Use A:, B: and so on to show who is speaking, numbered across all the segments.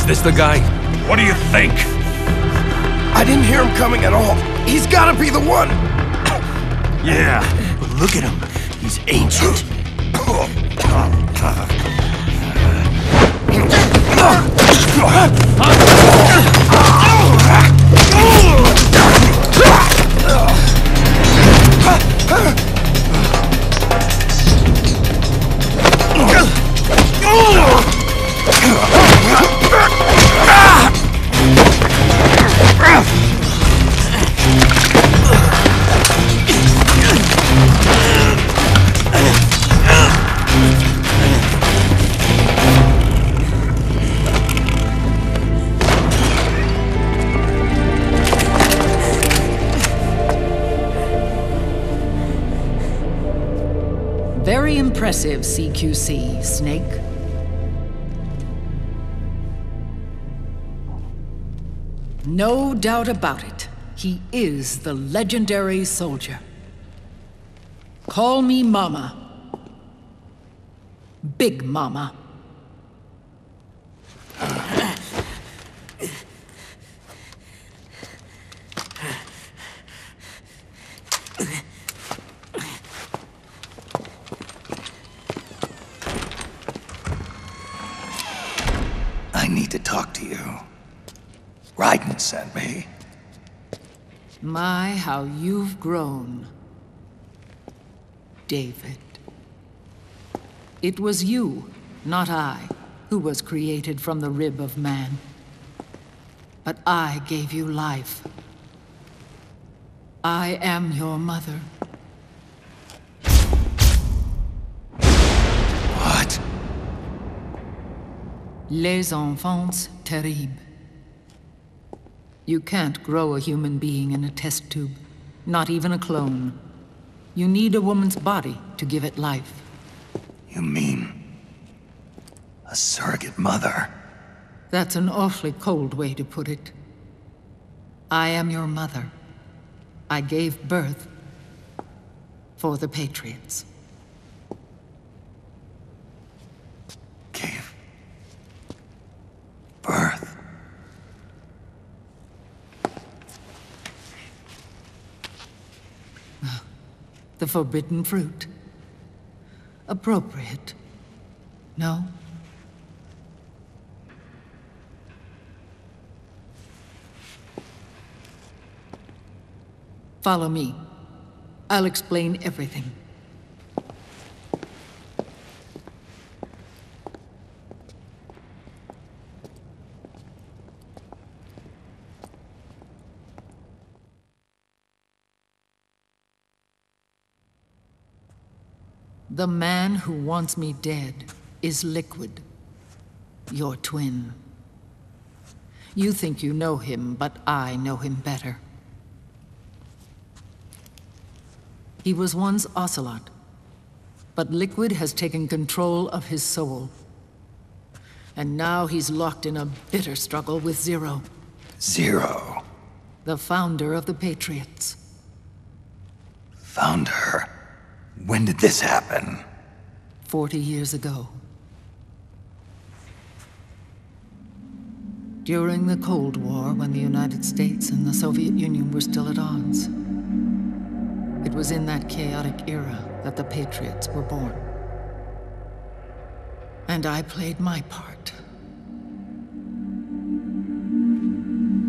A: Is this the guy? What do you think?
B: I didn't hear him coming at all. He's gotta be the one!
C: Yeah, but look at him. He's ancient.
D: Very impressive, CQC, Snake. No doubt about it. He is the legendary soldier. Call me Mama. Big Mama.
C: I need to talk to you. Raiden sent me.
D: My, how you've grown, David. It was you, not I, who was created from the rib of man. But I gave you life. I am your mother.
C: What?
D: Les enfants terribles. You can't grow a human being in a test tube, not even a clone. You need a woman's body to give it life.
C: You mean a surrogate mother?
D: That's an awfully cold way to put it. I am your mother. I gave birth for the Patriots.
C: Gave birth?
D: The forbidden fruit. Appropriate. No? Follow me. I'll explain everything. The man who wants me dead is Liquid, your twin. You think you know him, but I know him better. He was once Ocelot, but Liquid has taken control of his soul. And now he's locked in a bitter struggle with Zero.
C: Zero?
D: The founder of the Patriots.
C: Founder? When did this happen?
D: 40 years ago. During the Cold War, when the United States and the Soviet Union were still at odds. It was in that chaotic era that the Patriots were born. And I played my part.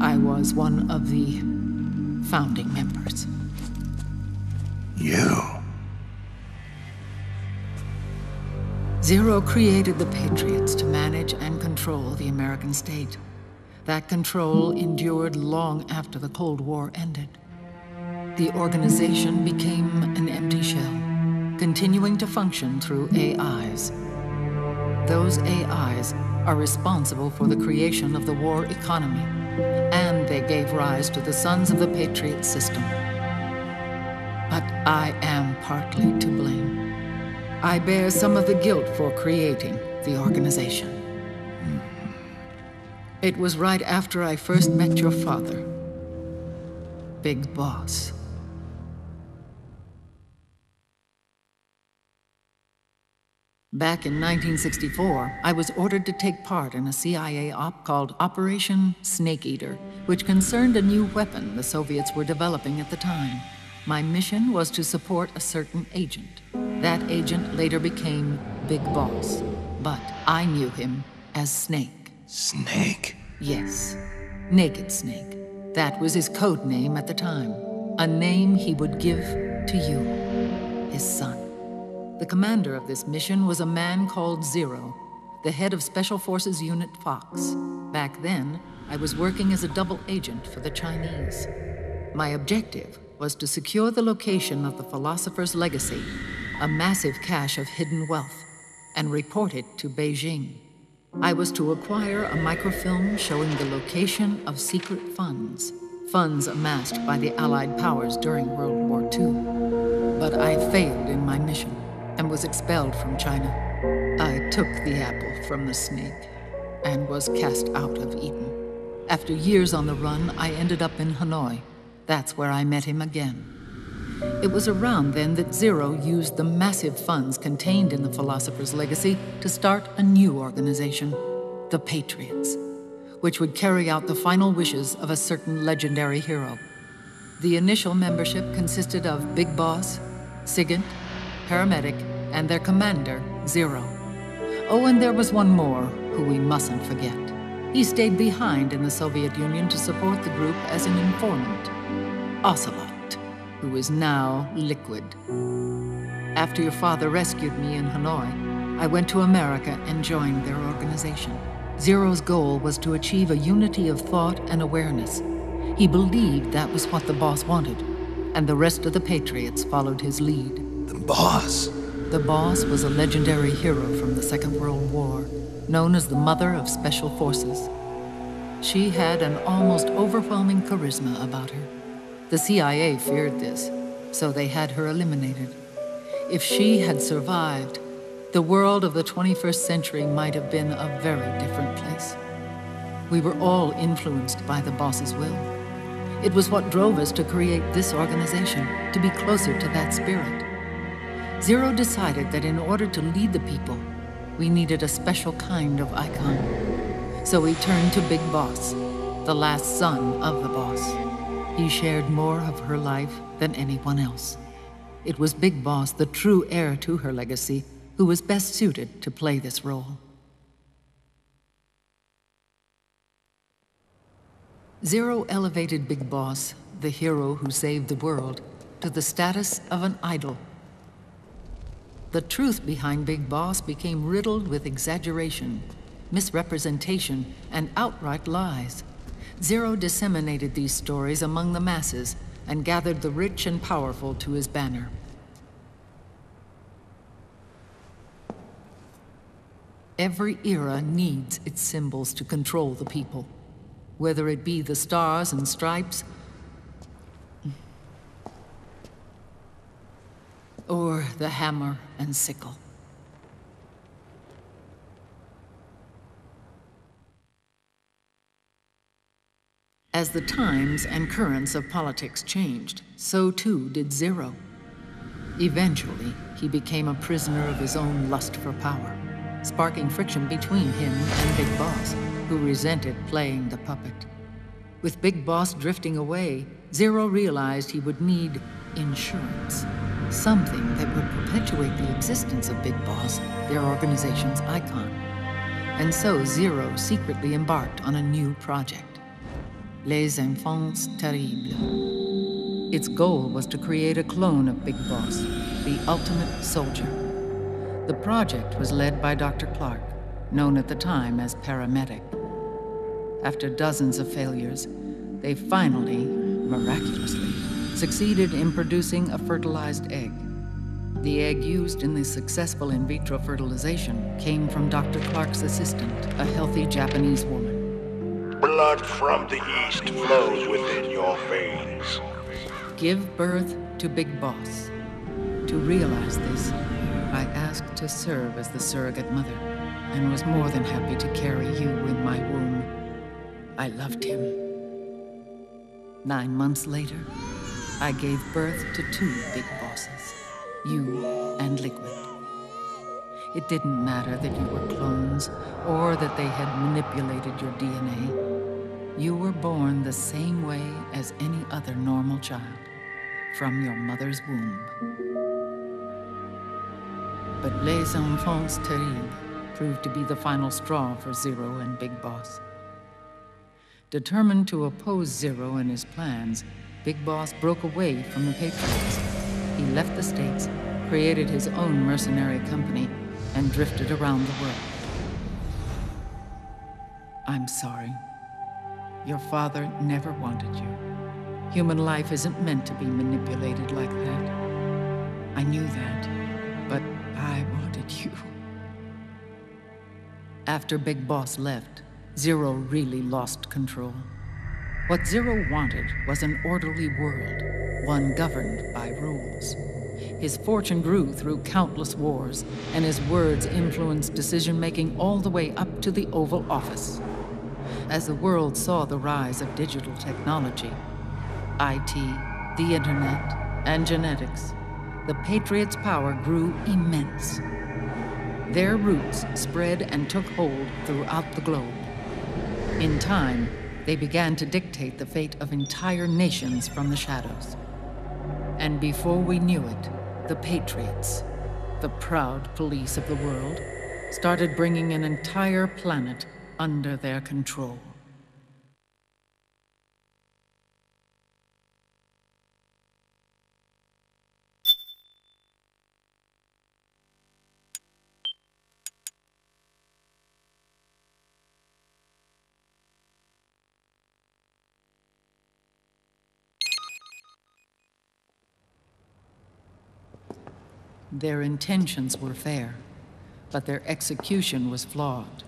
D: I was one of the founding members.
C: You?
D: Zero created the Patriots to manage and control the American state. That control endured long after the Cold War ended. The organization became an empty shell, continuing to function through AIs. Those AIs are responsible for the creation of the war economy, and they gave rise to the Sons of the Patriot system. But I am partly to blame. I bear some of the guilt for creating the organization. It was right after I first met your father, Big Boss. Back in 1964, I was ordered to take part in a CIA op called Operation Snake Eater, which concerned a new weapon the Soviets were developing at the time. My mission was to support a certain agent. That agent later became Big Boss, but I knew him as Snake.
C: Snake?
D: Yes, Naked Snake. That was his code name at the time, a name he would give to you, his son. The commander of this mission was a man called Zero, the head of Special Forces Unit Fox. Back then, I was working as a double agent for the Chinese. My objective was to secure the location of the Philosopher's Legacy, a massive cache of hidden wealth, and report it to Beijing. I was to acquire a microfilm showing the location of secret funds, funds amassed by the Allied powers during World War II. But I failed in my mission and was expelled from China. I took the apple from the snake and was cast out of Eden. After years on the run, I ended up in Hanoi. That's where I met him again. It was around then that Zero used the massive funds contained in the Philosopher's Legacy to start a new organization, the Patriots, which would carry out the final wishes of a certain legendary hero. The initial membership consisted of Big Boss, Sigint, Paramedic, and their commander, Zero. Oh, and there was one more who we mustn't forget. He stayed behind in the Soviet Union to support the group as an informant, Ocelot, who is now Liquid. After your father rescued me in Hanoi, I went to America and joined their organization. Zero's goal was to achieve a unity of thought and awareness. He believed that was what the boss wanted, and the rest of the Patriots followed his lead.
C: The boss?
D: The boss was a legendary hero from the Second World War, known as the Mother of Special Forces. She had an almost overwhelming charisma about her. The CIA feared this, so they had her eliminated. If she had survived, the world of the 21st century might have been a very different place. We were all influenced by the boss's will. It was what drove us to create this organization, to be closer to that spirit. Zero decided that in order to lead the people, we needed a special kind of icon. So he turned to Big Boss, the last son of the boss. He shared more of her life than anyone else. It was Big Boss, the true heir to her legacy, who was best suited to play this role. Zero elevated Big Boss, the hero who saved the world, to the status of an idol. The truth behind Big Boss became riddled with exaggeration, misrepresentation, and outright lies. Zero disseminated these stories among the masses and gathered the rich and powerful to his banner. Every era needs its symbols to control the people, whether it be the stars and stripes or the hammer and sickle. As the times and currents of politics changed, so too did Zero. Eventually, he became a prisoner of his own lust for power, sparking friction between him and Big Boss, who resented playing the puppet. With Big Boss drifting away, Zero realized he would need insurance. Something that would perpetuate the existence of Big Boss, their organization's icon. And so Zero secretly embarked on a new project, Les Enfants Terribles. Its goal was to create a clone of Big Boss, the ultimate soldier. The project was led by Dr. Clark, known at the time as Paramedic. After dozens of failures, they finally, miraculously, succeeded in producing a fertilized egg. The egg used in the successful in vitro fertilization came from Dr. Clark's assistant, a healthy Japanese woman.
A: Blood from the east flows within your veins.
D: Give birth to Big Boss. To realize this, I asked to serve as the surrogate mother and was more than happy to carry you in my womb. I loved him. 9 months later, I gave birth to 2 Big Bosses, you and Liquid. It didn't matter that you were clones or that they had manipulated your DNA. You were born the same way as any other normal child, from your mother's womb. But Les Enfants Terribles proved to be the final straw for Zero and Big Boss. Determined to oppose Zero and his plans, Big Boss broke away from the Patriots. He left the States, created his own mercenary company, and drifted around the world. I'm sorry. Your father never wanted you. Human life isn't meant to be manipulated like that. I knew that, but I wanted you. After Big Boss left, Zero really lost control. What Zero wanted was an orderly world, one governed by rules. His fortune grew through countless wars, and his words influenced decision-making all the way up to the Oval Office. As the world saw the rise of digital technology, IT, the internet, and genetics, the Patriots' power grew immense. Their roots spread and took hold throughout the globe. In time, they began to dictate the fate of entire nations from the shadows. And before we knew it, the Patriots, the proud police of the world, started bringing an entire planet under their control. Their intentions were fair, but their execution was flawed.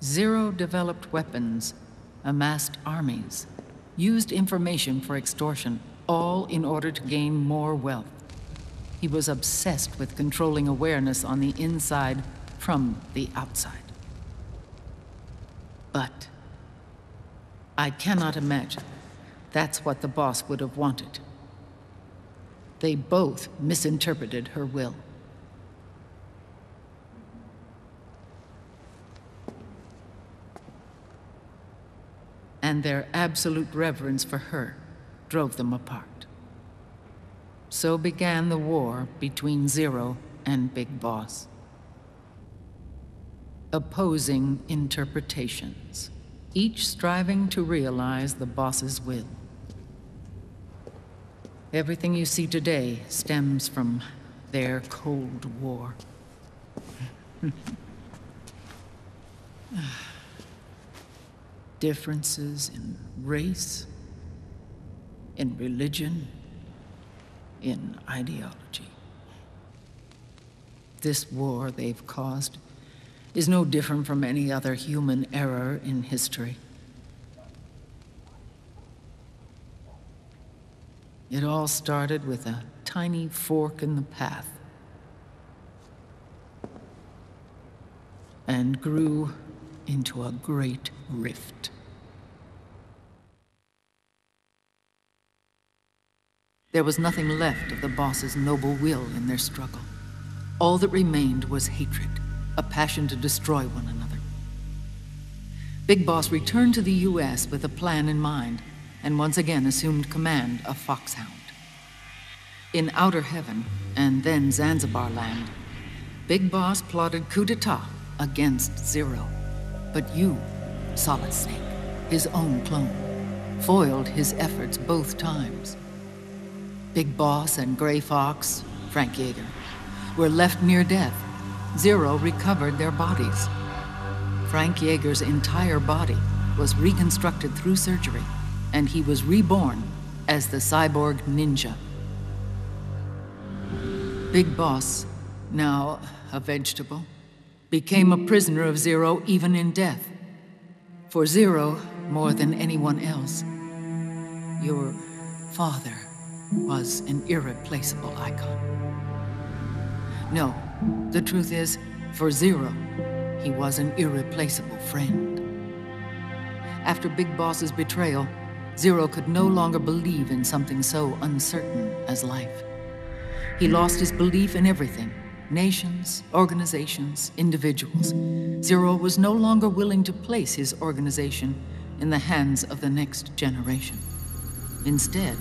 D: Zero developed weapons, amassed armies, used information for extortion, all in order to gain more wealth. He was obsessed with controlling awareness on the inside from the outside. But I cannot imagine that's what the boss would have wanted. They both misinterpreted her will. And their absolute reverence for her drove them apart. So began the war between Zero and Big Boss. Opposing interpretations, each striving to realize the boss's will. Everything you see today stems from their Cold War. Differences in race, in religion, in ideology. This war they've caused is no different from any other human error in history. It all started with a tiny fork in the path and grew into a great rift. There was nothing left of the boss's noble will in their struggle. All that remained was hatred, a passion to destroy one another. Big Boss returned to the US with a plan in mind, and once again assumed command of Foxhound. In Outer Heaven, and then Zanzibar Land, Big Boss plotted coup d'etat against Zero. But you, Solid Snake, his own clone, foiled his efforts both times. Big Boss and Gray Fox, Frank Yeager, were left near death. Zero recovered their bodies. Frank Yeager's entire body was reconstructed through surgery, and he was reborn as the cyborg ninja. Big Boss, now a vegetable, became a prisoner of Zero even in death. For Zero, more than anyone else, your father was an irreplaceable icon. No, the truth is, for Zero, he was an irreplaceable friend. After Big Boss's betrayal, Zero could no longer believe in something so uncertain as life. He lost his belief in everything, nations, organizations, individuals. Zero was no longer willing to place his organization in the hands of the next generation. Instead,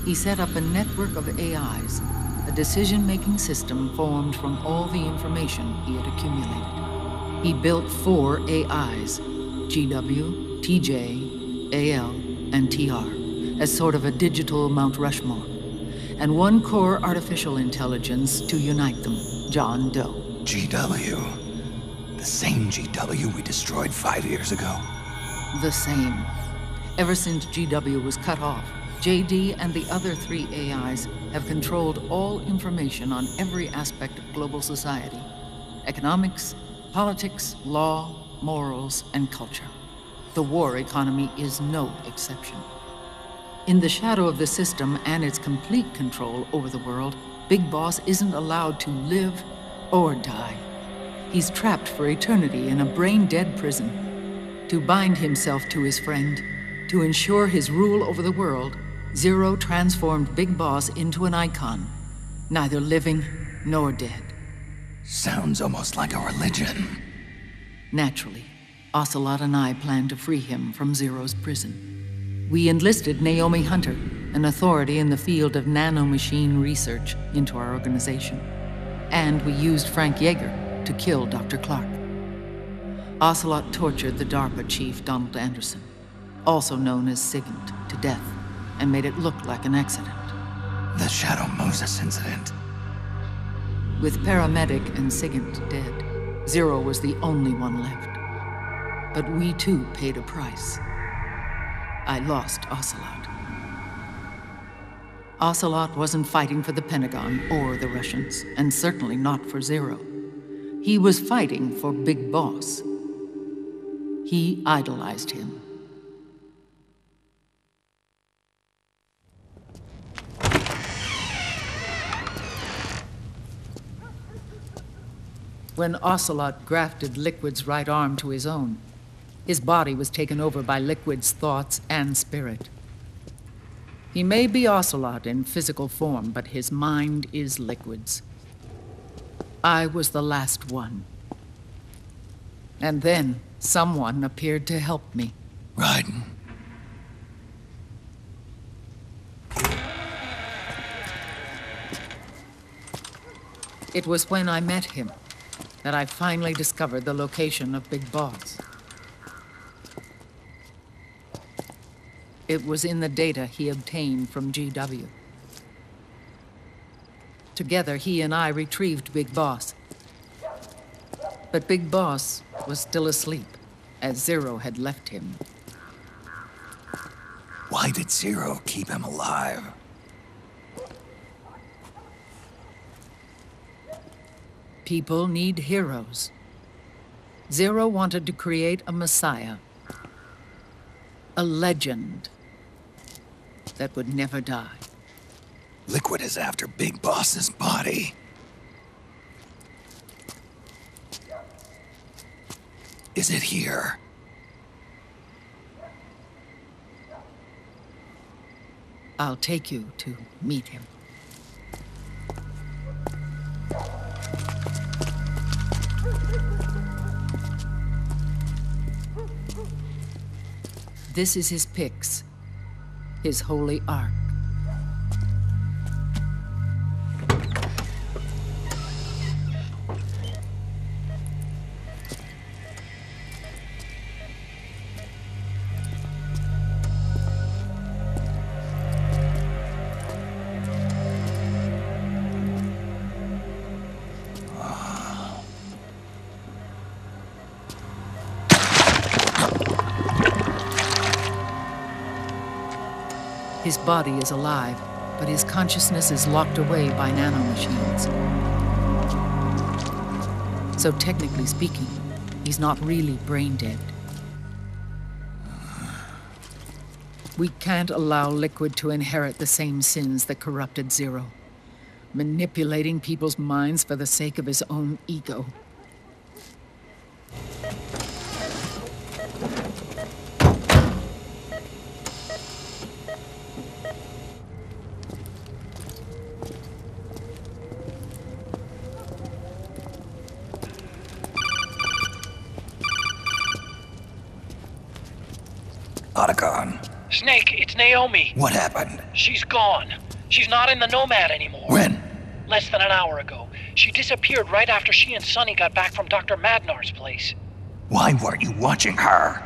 D: he set up a network of AIs, a decision-making system formed from all the information he had accumulated. He built 4 AIs, GW, TJ, AL, and TR, as sort of a digital Mount Rushmore, and 1 core artificial intelligence to unite them, John Doe.
C: GW. The same GW we destroyed 5 years ago.
D: The same. Ever since GW was cut off, JD and the other 3 AIs have controlled all information on every aspect of global society: economics, politics, law, morals, and culture. The war economy is no exception. In the shadow of the system and its complete control over the world, Big Boss isn't allowed to live or die. He's trapped for eternity in a brain-dead prison. To bind himself to his friend, to ensure his rule over the world, Zero transformed Big Boss into an icon, neither living nor dead.
C: Sounds almost like a religion.
D: Naturally, Ocelot and I plan to free him from Zero's prison. We enlisted Naomi Hunter, an authority in the field of nanomachine research, into our organization. And we used Frank Yeager to kill Dr. Clark. Ocelot tortured the DARPA chief, Donald Anderson, also known as Sigint, to death, and made it look like an accident.
C: The Shadow Moses incident.
D: With Paramedic and Sigint dead, Zero was the only one left. But we too paid a price. I lost Ocelot. Ocelot wasn't fighting for the Pentagon or the Russians, and certainly not for Zero. He was fighting for Big Boss. He idolized him. When Ocelot grafted Liquid's right arm to his own, his body was taken over by Liquid's thoughts and spirit. He may be Ocelot in physical form, but his mind is Liquid's. I was the last one. And then someone appeared to help me.
C: Raiden.
D: It was when I met him that I finally discovered the location of Big Boss. It was in the data he obtained from GW. Together, he and I retrieved Big Boss. But Big Boss was still asleep, as Zero had left him.
C: Why did Zero keep him alive?
D: People need heroes. Zero wanted to create a messiah. A legend that would never die.
C: Liquid is after Big Boss's body. Is it here?
D: I'll take you to meet him. This is his pyx, his holy ark. His body is alive, but his consciousness is locked away by nanomachines. So technically speaking, he's not really brain dead. We can't allow Liquid to inherit the same sins that corrupted Zero, manipulating people's minds for the sake of his own ego.
C: Otacon.
E: Snake, it's Naomi.
C: What happened?
E: She's gone. She's not in the Nomad anymore.
C: When?
E: Less than an hour ago. She disappeared right after she and Sonny got back from Dr. Madnar's place.
C: Why weren't you watching her?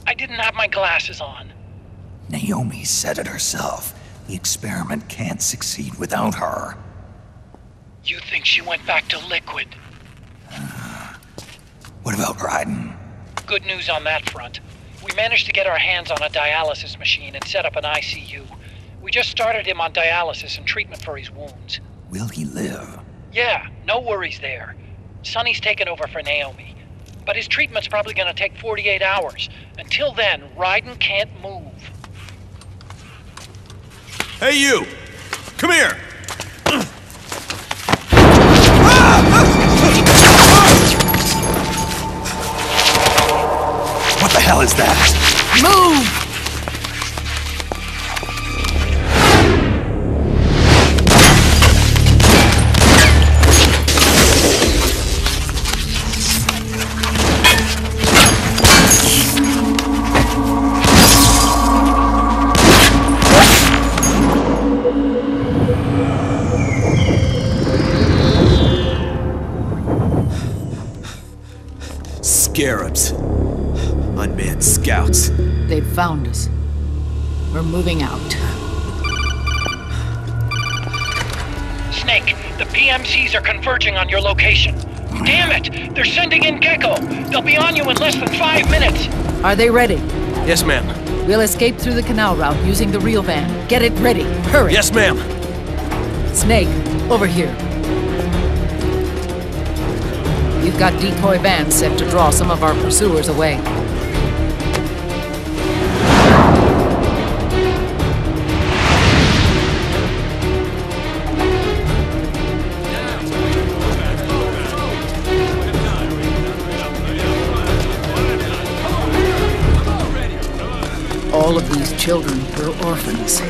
E: I didn't have my glasses on.
C: Naomi said it herself. The experiment can't succeed without her.
E: You think she went back to Liquid?
C: What about Raiden?
E: Good news on that front. We managed to get our hands on a dialysis machine and set up an ICU. We just started him on dialysis and treatment for his wounds.
C: Will he live?
E: Yeah, no worries there. Sonny's taken over for Naomi. But his treatment's probably gonna take 48 hours. Until then, Raiden can't move.
B: Hey, you! Come here!
C: What the hell is that?
D: Move!
B: Scarabs. Unmanned scouts.
D: They've found us. We're moving out.
E: Snake, the PMCs are converging on your location. Damn it! They're sending in Gecko! They'll be on you in less than 5 minutes!
D: Are they ready?
B: Yes, ma'am.
D: We'll escape through the canal route using the real van. Get it ready. Hurry!
B: Yes, ma'am.
D: Snake, over here. We've got decoy vans set to draw some of our pursuers away. All of these children were orphans.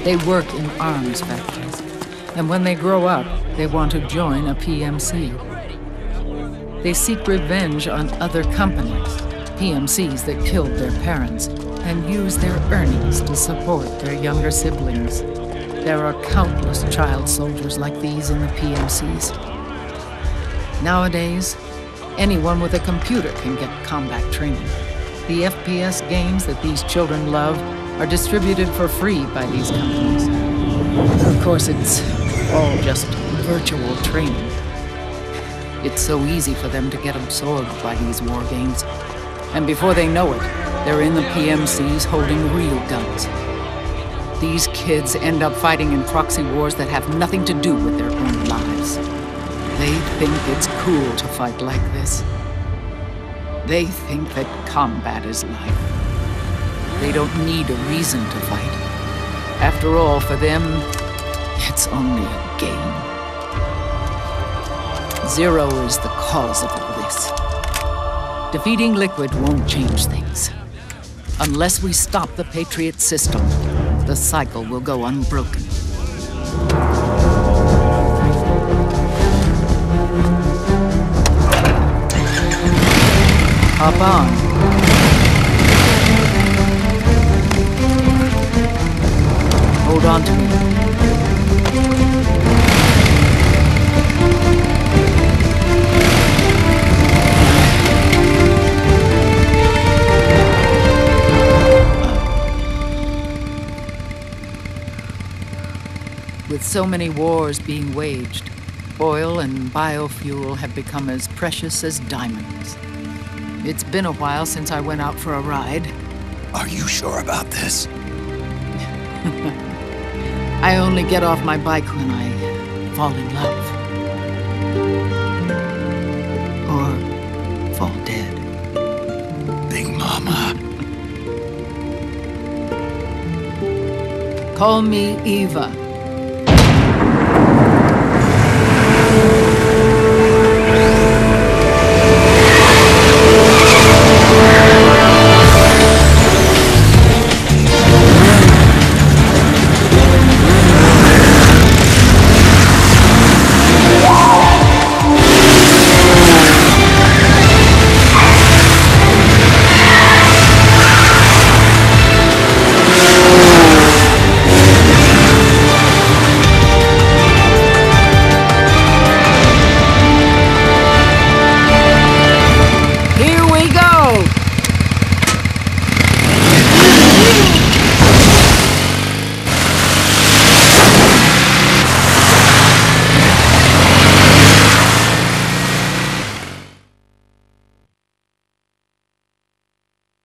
D: They work in arms factories. And when they grow up, they want to join a PMC. They seek revenge on other companies, PMCs that killed their parents, and use their earnings to support their younger siblings. There are countless child soldiers like these in the PMCs. Nowadays, anyone with a computer can get combat training. The FPS games that these children love are distributed for free by these companies. Of course, it's all just virtual training. It's so easy for them to get absorbed by these war games. And before they know it, they're in the PMCs holding real guns. These kids end up fighting in proxy wars that have nothing to do with their own lives. They think it's cool to fight like this. They think that combat is life. They don't need a reason to fight. After all, for them, it's only a game. Zero is the cause of all this. Defeating Liquid won't change things. Unless we stop the Patriot system, the cycle will go unbroken. Hop on. Hold on to me. With so many wars being waged, oil and biofuel have become as precious as diamonds. It's been a while since I went out for a ride.
C: Are you sure about this?
D: I only get off my bike when I fall in love. Or fall dead.
C: Big Mama.
D: Call me Eva.